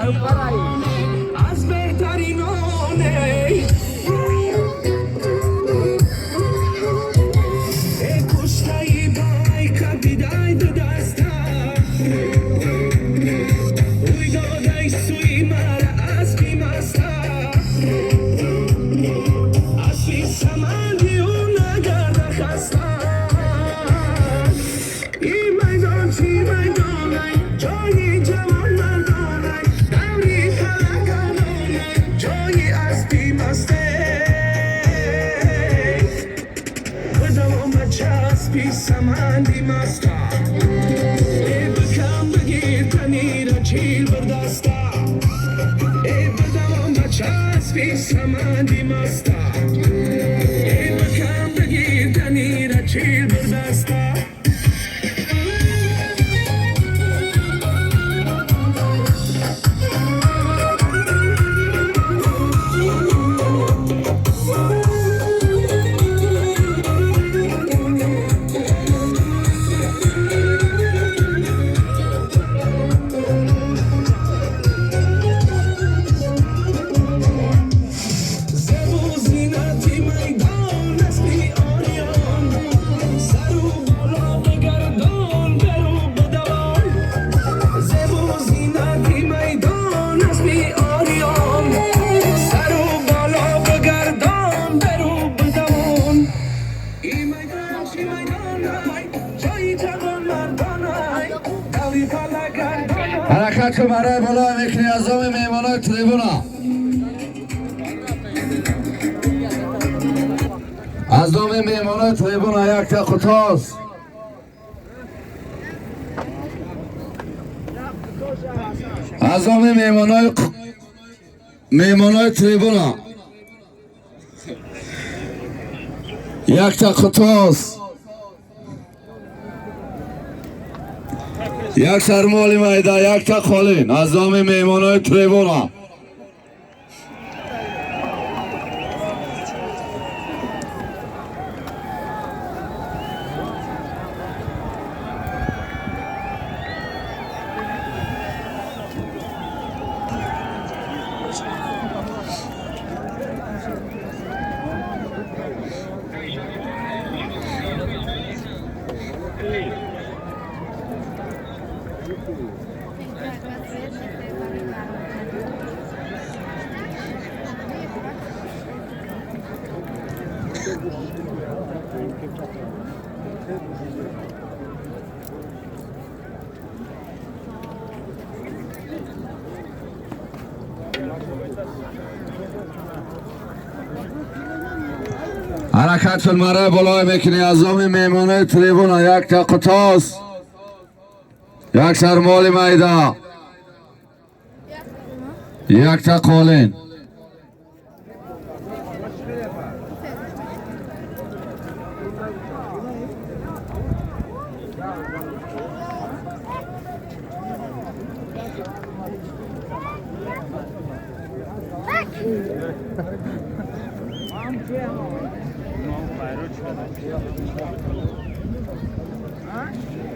از بهترینانه کشتایی بای کبیدای دو دسته اوی دادای سوی مرا از بیمسته اصلی سمندی اون نگرده خسته این میدان چی میدانه جایی جوان مردانه دوری پلگانانه جایی از بیمسته بدوام بچسبی سمندی مسته ای بکم بگیر تنی را چیل بردسته ای بدوام بچسبی سمندی مسته ای بکم بگیر تنی را چیل بردسته حرکت رو برای بالا میکنی از دام میمانای تریبونا از دام میمانای تریبونا یک تا خطاست از دام میمانای تریبونا یک تا خطاست یک سرمالی میده یک تا خالین از دام میمانای تریبونا حرکت فیلم را بالا میکنی از دام میمانه تریبونا یک تا قطاس یک سرمالی میده یک تا قالین Huh?